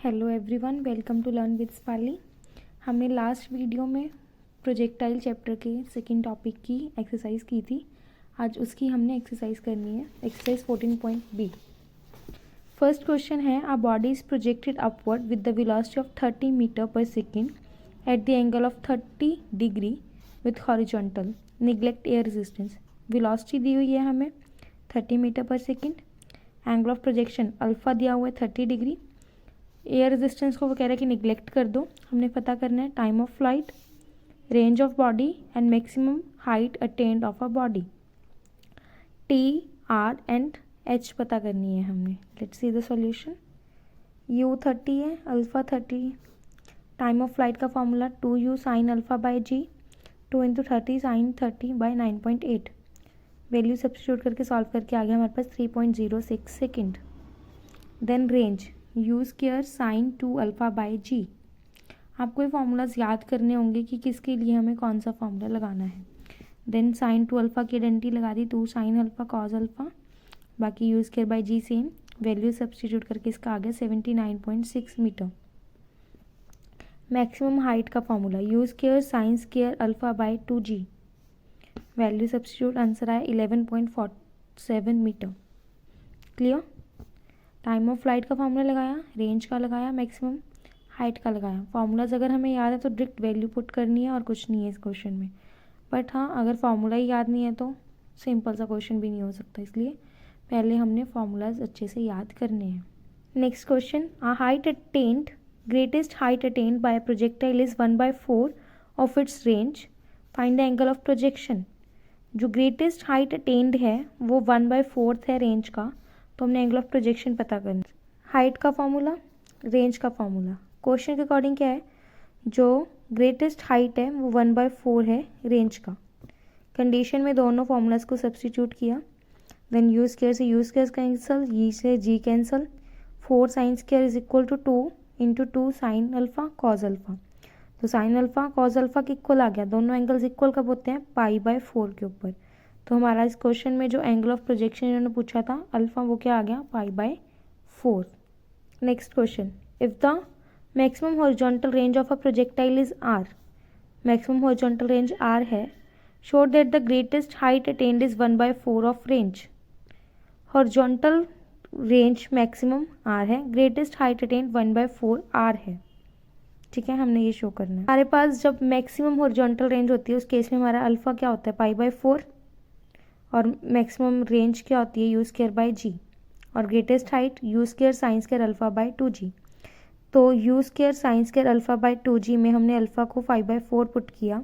Hello everyone, welcome to learn with Spali. हमने last video में projectile chapter के second topic की एक्सरसाइज की थी। आज उसकी हमने एक्सरसाइज करनी है, एक्सरसाइज 14.b। फर्स्ट क्वेश्चन है, a body is projected upward with the velocity of 30 metre per second at the angle of 30 degree with horizontal, neglect air resistance. Velocity दी हुई है हमें 30 metre per second, angle of projection alpha दिया हुआ है 30 degree, air resistance को वो कह रहा है कि निगलेक्ट कर दो। हमने पता करना है time of flight, range of body and maximum height attained of a body. T, R and H पता करनी है हमने। Let's see the solution. U 30 है, अल्फा 30, टाइम ऑफ फ्लाइट का formula 2u sine alpha by g, 2 into 30 sine 30 by 9.8। Value substitute करके solve करके आ गया हमारे पास 3.06 second. Then range u square sine 2 alpha by जी। आपको ये फार्मूलाज याद करने होंगे कि किसके लिए हमें कौन सा फार्मूला लगाना है। देन साइन 2 अल्फ़ा की आइडेंटिटी लगा दी, 2 साइन अल्फ़ा कॉज अल्फ़ा, बाकी u square by g same. Value substitute करके इसका आ गया 79.6 मीटर। मैक्सिमम हाइट का formula u square sine square alpha by 2g। Value substitute, answer आया 11.47 metre. Clear. Time of flight का फार्मूला लगाया, range का लगाया, मैक्सिमम हाइट का लगाया। फार्मूलाज अगर हमें याद है तो डायरेक्ट वैल्यू पुट करनी है और कुछ नहीं है इस क्वेश्चन में। बट हाँ, अगर फार्मूला ही याद नहीं है तो सिंपल सा क्वेश्चन भी नहीं हो सकता, इसलिए पहले हमने फार्मूलाज अच्छे से याद करने हैं। Next question, a height attained, greatest height attained by projectile is 1/4 of its range, find the angle of projection. जो ग्रेटेस्ट हाइट अटेन्ड है वो 1/4 है रेंज का, तो हमने एंगल ऑफ प्रोजेक्शन पता करना। हाइट का फॉर्मूला, रेंज का फॉर्मूला। क्वेश्चन के अकॉर्डिंग क्या है, जो ग्रेटेस्ट हाइट है वो 1/4 है रेंज का। कंडीशन में दोनों फॉर्मूलाज को सब्सटीट्यूट किया। देन यू स्क्वायर से यू स्क्वायर कैंसिल, जी से g cancel, 4 sine square is equal to 2 into 2 sine alpha cos alpha. तो साइन अल्फा कॉज अल्फा के इक्वल आ गया। दोनों एंगल्स इक्वल कब होते हैं, π/4 के ऊपर। तो हमारा इस क्वेश्चन में जो एंगल ऑफ प्रोजेक्शन इन्होंने पूछा था अल्फा, वो क्या आ गया, π/4। Next question, if the maximum horizontal range of a projectile is r, maximum horizontal range r है, show that the greatest height attend is 1/4 of range. Horizontal range maximum r है, greatest height attend 1/4 r है। ठीक है, हमने ये show करना है। हमारे पास जब मैक्सिमम हॉरिजॉन्टल रेंज होती है उस केस में हमारा अल्फा क्या होता है, π/4, और मैक्सिमम रेंज क्या होती है, यू स्क्वायर बाई जी, और greatest height u square sine square alpha by 2g। तो u square sine square alpha by 2g में हमने अल्फा को 5/4 पुट किया,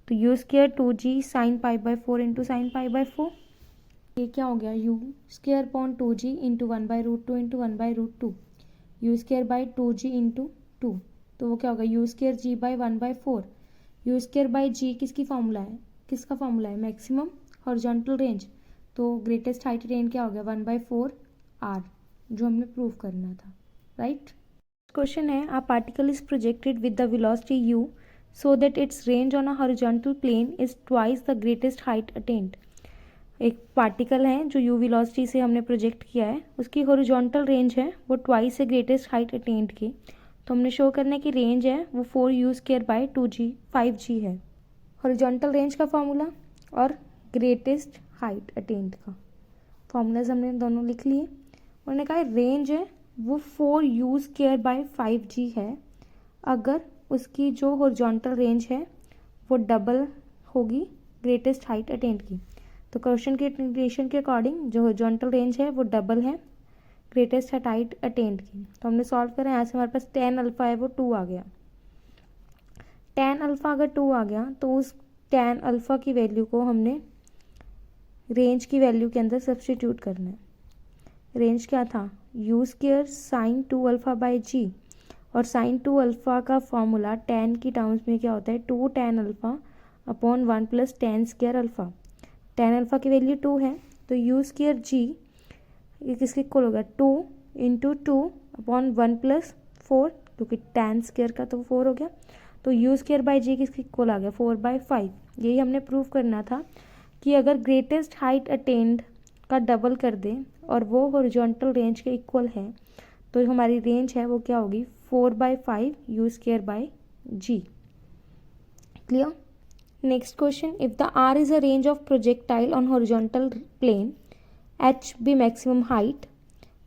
तो u square 2g sine π/4 into sine π/4, ये क्या हो गया, u square upon 2g into 1/√2 into 1/√2, u square by 2g into 2, तो वो क्या होगा, u square g by 1/4। U square by g किसकी फॉर्मूला है, किसका फॉर्मूला है, मैक्सिमम हॉरिजॉन्टल रेंज। तो ग्रेटेस्ट हाइट अटेन क्या हो गया, 1/4 r, जो हमने प्रूव करना था, राइट। क्वेश्चन है, a particle is projected with the velocity u so that its range on a horizontal plane is twice the greatest height attend. एक पार्टिकल है जो u वेलोसिटी से हमने प्रोजेक्ट किया है, उसकी हॉरिजॉन्टल रेंज है वो ट्वाइस है ग्रेटेस्ट हाइट अटेन्ड की। तो हमने शो करना है कि रेंज है वो 4u square by 2g 5g है। हॉरिजॉन्टल रेंज का फॉर्मूला और ग्रेटेस्ट हाइट अटेन्ड का फॉर्मूलाज हमने दोनों लिख लिए। उन्होंने कहा रेंज है वो 4u स्क्वायर बाई 5g है अगर उसकी जो हॉरिजॉन्टल रेंज है वो डबल होगी ग्रेटेस्ट हाइट अटेन्ड की। तो क्वेश्चन के कंडीशन के अकॉर्डिंग जो हॉरिजॉन्टल रेंज है वो डबल है ग्रेटेस्ट हाइट अटेन्ड की। तो हमने सॉल्व करा, यहाँ से हमारे पास tan अल्फा है वो 2 आ गया। tan अल्फा अगर 2 आ गया तो उस tan अल्फा की वैल्यू को हमने रेंज की वैल्यू के अंदर सब्सटीट्यूट करना है। रेंज क्या था, u square sine 2 alpha by g, और साइन 2 अल्फा का फॉर्मूला tan की टर्म्स में क्या होता है, 2 tan alpha upon 1 plus tan square alpha. tan alpha की वैल्यू 2 है, तो यू स्क्वायर जी ये किसके इक्वल होगा, 2 इंटू 2 अपॉन 1 प्लस 4, क्योंकि tan स्क्वायर का तो 4 हो गया, तो यू स्क्वायर बाई जी किसके इक्वल आ गया, 4/5। यही हमने प्रूव करना था कि अगर ग्रेटेस्ट हाइट अटेन्ड का डबल कर दें और वो हॉरिजॉन्टल रेंज के इक्वल है तो हमारी रेंज है वो क्या होगी 4/5 u²/g। Clear. Next question, if the r is a range of projectile on horizontal plane, h be maximum height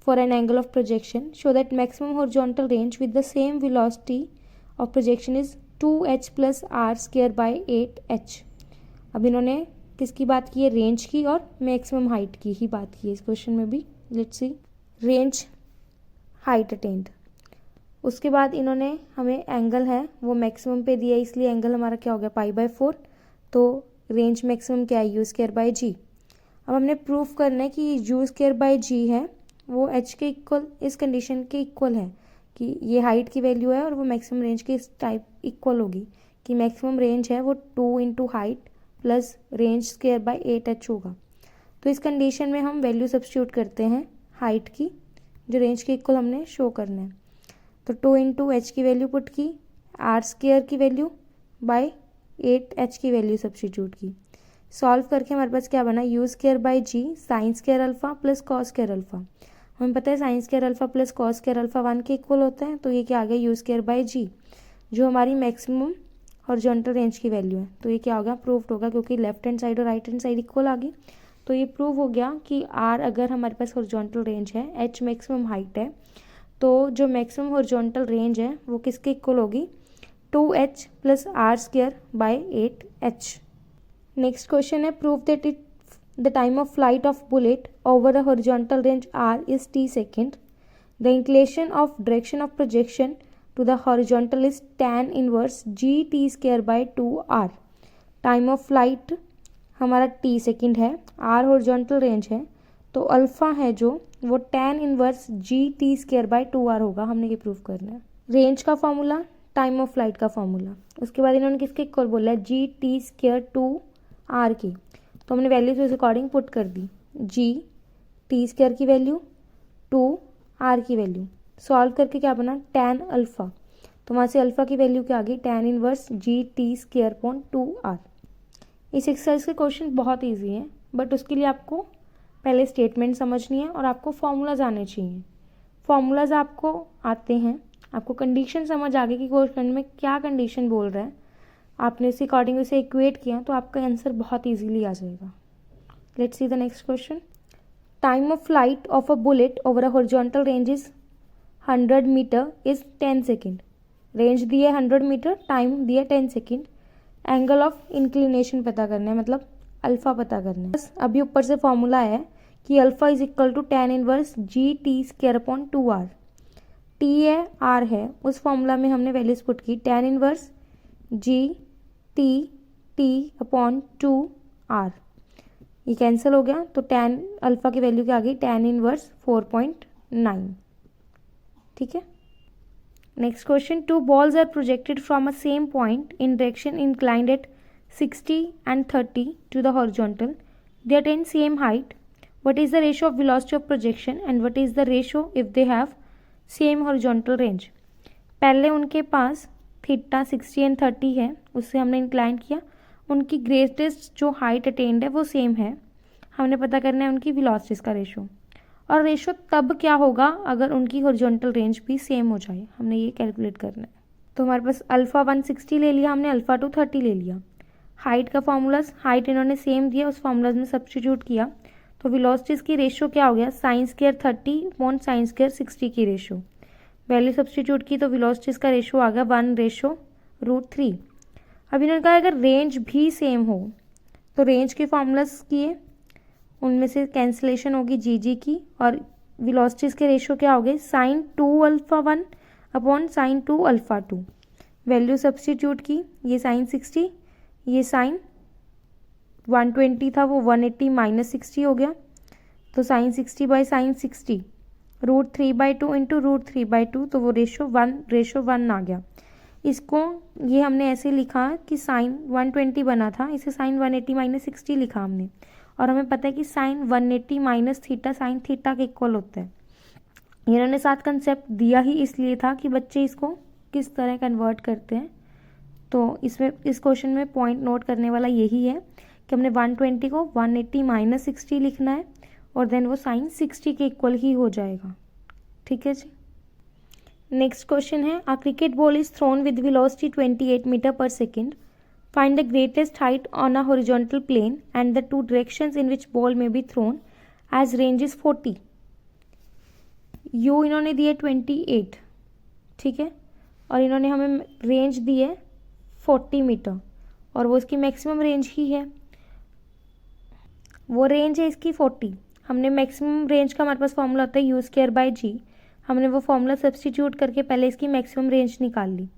for an angle of projection, show that maximum horizontal range with the same velocity of projection is 2h plus r²/8h। अब इन्होंने किसकी बात की है, range की और maximum height की ही बात की है इस क्वेश्चन में भी। Let's see, range, height attend, उसके बाद इन्होंने हमें एंगल है वो मैक्सिमम पे दिया, इसलिए एंगल हमारा क्या हो गया π/4, तो रेंज मैक्सिमम क्या है u²/g। अब हमने प्रूफ करना है कि u²/g है वो h के इक्वल, इस कंडीशन के इक्वल है कि ये हाइट की वैल्यू है और वो मैक्सिमम रेंज के इस टाइप इक्वल होगी कि मैक्सिमम रेंज है वो 2 इंटू हाइट प्लस रेंज²/8h होगा। तो इस कंडीशन में हम वैल्यू सब्स्टिट्यूट करते हैं हाइट की, जो रेंज के इक्वल हमने शो करना है। तो 2 इंटू एच की वैल्यू पुट की, r² की वैल्यू बाय 8h की वैल्यू सब्स्टिट्यूट की। सॉल्व करके हमारे पास क्या बना, u²/g sin² alpha plus cos² alpha. हमें पता है sin² alpha plus cos² alpha 1 के इक्वल होता है, तो ये क्या आ गया u²/g, जो हमारी मैक्सिमम हॉरिजॉन्टल रेंज की वैल्यू है। तो ये क्या होगा, प्रूव्ड होगा, क्योंकि लेफ्ट हैंड साइड और राइट हैंड साइड इक्वल आ गई। तो ये प्रूव हो गया कि r अगर हमारे पास हॉरिजॉन्टल रेंज है, h मैक्सिमम हाइट है, तो जो मैक्सिमम हॉरिजॉन्टल रेंज है वो किसके इक्वल होगी, 2h प्लस r²/8h। नेक्स्ट क्वेश्चन है, prove that it the time of flight of bullet over a horizontal range r is t second, the inclination of direction of projection to the horizontal is tan inverse gt²/2r। Time of flight हमारा t second है, r horizontal range है, तो alpha है जो वो tan inverse gt²/2r होगा। हमने ये प्रूव करना है। रेंज का फॉर्मूला, टाइम ऑफ फ्लाइट का फॉर्मूला, उसके बाद इन्होंने किसके इक्वल बोला है, gt²/2r की। तो हमने वैल्यूज उस अकॉर्डिंग पुट कर दी, gt² की वैल्यू, 2r की वैल्यू। सॉल्व करके क्या बना, tan अल्फा, तो वहाँ से अल्फा की वैल्यू क्या आ गई, tan इनवर्स gt²/2r। इस एक्सरसाइज के क्वेश्चन बहुत ईजी हैं, बट उसके लिए आपको पहले स्टेटमेंट समझनी है और आपको फॉर्मूलाज आने चाहिए। फॉर्मूलाज आपको आते हैं, आपको कंडीशन समझ आ गई कि क्वेश्चन में क्या कंडीशन बोल रहा है, आपने इस अकॉर्डिंग उसे इक्वेट किया तो आपका आंसर बहुत ईजीली आ जाएगा। Let's see the next question, time of flight of a bullet over a horizontal range is 100 metre is 10 second. Range दिया 100 मीटर, टाइम दिया 10 सेकेंड, एंगल ऑफ इंक्लिनेशन पता करना है, मतलब अल्फा पता करना है। बस अभी ऊपर से फॉर्मूला है कि alpha is equal to tan inverse gt²/2r। t है, r है, उस फॉर्मूला में हमने वैल्यूज पुट की, tan इनवर्स gt/2r, ये कैंसिल हो गया, तो tan अल्फा की वैल्यू क्या आ गई, tan इनवर्स 4.9। ठीक है। Next question, 2 balls are projected from a same point in direction inclined at 60 and 30 to the horizontal. They attain same height. What is the ratio of velocity of projection and what is the ratio if they have same horizontal range? पहले उनके पास theta 60 and 30 है, उससे हमने incline किया, उनकी greatest जो height attend है वो सेम है। हमने पता करना है उनकी वेलोसिटीज का रेशो, और रेशो तब क्या होगा अगर उनकी हॉरिजॉन्टल रेंज भी सेम हो जाए, हमने ये कैलकुलेट करना है। तो हमारे पास अल्फ़ा 160 ले लिया हमने, अल्फ़ा 230 ले लिया। हाइट का फॉर्मूलाज, हाइट इन्होंने सेम दिया, उस फॉर्मूलाज में सब्स्टिट्यूट किया, तो वेलोसिटीज की रेशो क्या हो गया, sin² 30 अपॉन sin² 60 की रेशो। वैल्यू सब्स्टिट्यूट की तो वेलोसिटीज का रेशो आ गया 1:√3। अब इन्होंने कहा अगर रेंज भी सेम हो तो रेंज के फॉर्मूलाज किए, उनमें से कैंसिलेशन होगी जी की, और वेलोसिटीज के रेशो क्या हो गए, sin2 alpha 1 upon sin2 alpha 2। Value substitute की, ये sin 60, ये sin 120 था वो 180 माइनस 60 हो गया, तो sin 60 बाई sin 60 √3/2 इंटू √3/2, तो वो रेशो 1:1 आ गया। इसको ये हमने ऐसे लिखा कि sin 120 बना था, इसे sin 180 माइनस 60 लिखा हमने, और हमें पता है कि sin 180 minus theta sin theta के इक्वल होता है। इन्होंने साथ कंसेप्ट दिया ही इसलिए था कि बच्चे इसको किस तरह कन्वर्ट करते हैं। तो इसमें इस क्वेश्चन में पॉइंट नोट करने वाला यही है कि हमने 120 को 180 माइनस 60 लिखना है और देन वो sin 60 के इक्वल ही हो जाएगा। ठीक है जी। नेक्स्ट क्वेश्चन है, a cricket ball is thrown with velocity 28 metre per second. Find the greatest height on a horizontal plane and the two directions in which ball may be thrown as range is 40. U इन्होंने दिए 28, ठीक है, और इन्होंने हमें range दी है 40 metre और वो इसकी मैक्सिमम रेंज ही है. वो रेंज है इसकी 40. हमने मैक्सिमम रेंज का हमारे पास फॉर्मूला होता है यू स्क्वायर बाई जी. हमने वो फॉर्मूला सब्सटीट्यूट करके पहले इसकी मैक्सिमम रेंज निकाल ली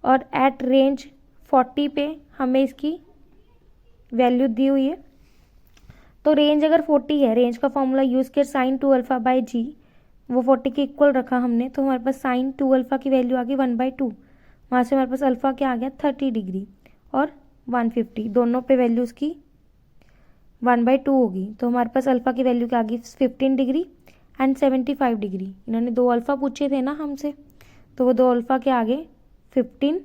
और एट रेंज 40 पे हमें इसकी वैल्यू दी हुई है. तो रेंज अगर 40 है, रेंज का फॉर्मूला यूज़ किया साइन 2 अल्फ़ा बाई जी, वो 40 के इक्वल रखा हमने, तो हमारे पास साइन 2 अल्फ़ा की वैल्यू आ गई 1/2. वहाँ से हमारे पास अल्फ़ा क्या आ गया 30 डिग्री और 150, दोनों पे वैल्यूज़ की 1/2 होगी. तो हमारे पास अल्फ़ा की वैल्यू क्या आ गई 15 डिग्री एंड 75 डिग्री. इन्होंने 2 अल्फ़ा पूछे थे ना हमसे, तो वो 2 अल्फ़ा के आगे 15,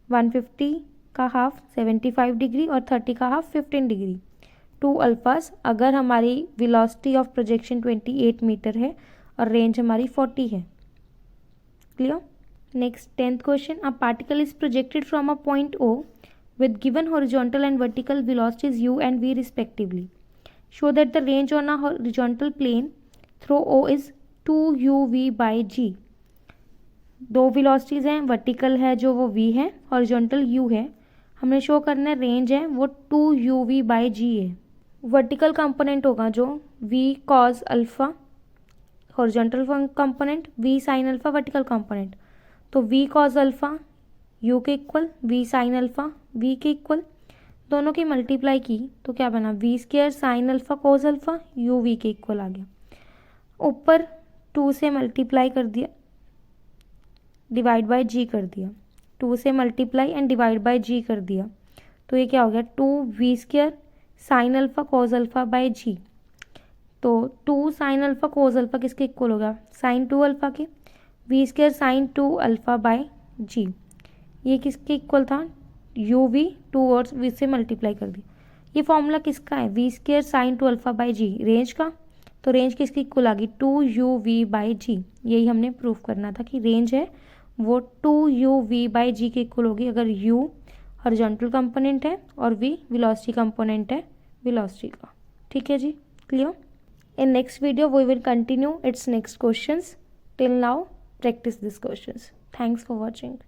150 का हाफ 75 डिग्री और 30 का हाफ 15 डिग्री. 2 अल्फाज अगर हमारी वेलोसिटी ऑफ प्रोजेक्शन 28 मीटर है और रेंज हमारी 40 है. Clear. Next 10th question, a particle is projected from a point O with given horizontal and vertical velocities u and v respectively. Show that the range on a horizontal plane through O is 2uv by g. दो velocities हैं, vertical है जो वो v है, horizontal u है. हमने show करना है रेंज है वो 2uv बाई जी है. वर्टिकल कंपोनेंट होगा जो v cos alpha, horizontal component v sine alpha, vertical component. तो v कॉज अल्फ़ा u के equal, v sine alpha v के इक्वल, दोनों की मल्टीप्लाई की तो क्या बना v square sine alpha cos alpha u v के इक्वल आ गया. ऊपर 2 से मल्टीप्लाई कर दिया, डिवाइड बाय जी कर दिया, 2 से multiply and divide by g कर दिया, तो ये क्या हो गया 2v square sine alpha cos alpha by g. तो 2 साइन अल्फ़ा कोस अल्फ़ा किसके इक्वल होगा साइन 2 अल्फ़ा के, v square sine 2 alpha by g. ये किसके इक्वल था यू वी, 2 और v से मल्टीप्लाई कर दिया. ये फॉर्मूला किसका है v square sine 2 alpha by g, range का. तो रेंज किसकी इक्वल आ गई 2uv बाई जी. यही हमने प्रूफ करना था कि रेंज है वो 2uv बाई जी के इक्वल होगी अगर u हॉरिजॉन्टल कंपोनेंट है और v वेलोसिटी कंपोनेंट है वेलोसिटी का. ठीक है जी, clear. In next video we will continue its next questions. Till now practice these questions. Thanks for watching.